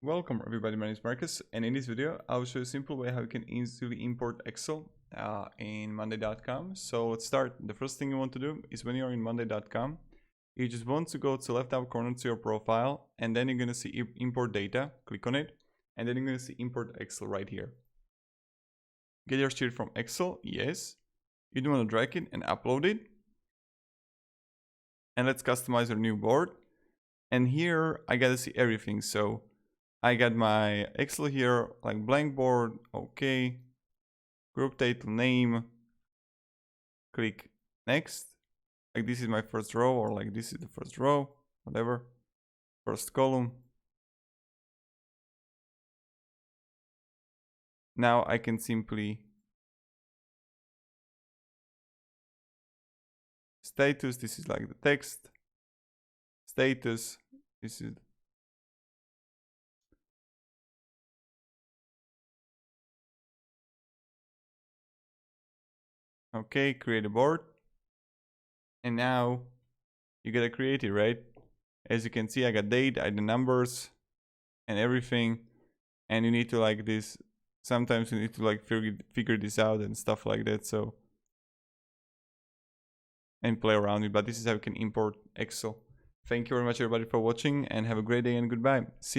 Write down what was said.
Welcome everybody, my name is Marcus, and in this video I'll show you a simple way how you can easily import Excel in Monday.com. So let's start. The first thing you want to do is when you're in Monday.com, you just want to go to the left upper corner to your profile, and then you're going to see import data. Click on it, and then you're going to see import Excel right here. Get your sheet from Excel, yes. You do want to drag it and upload it. And let's customize our new board. And here I got to see everything. So I got my Excel here, like blank board, okay. Group title name, click next. Like this is my first row, or like this is the first row, whatever. First column. Now I can simply status, this is like the text. Status, this is okay, create a board. And now you gotta create it, right? As you can see, I got date, I got the numbers and everything. And you need to like this. Sometimes you need to like figure this out and stuff like that. So, and play around with it. But this is how you can import Excel. Thank you very much everybody for watching, and have a great day and goodbye. See you.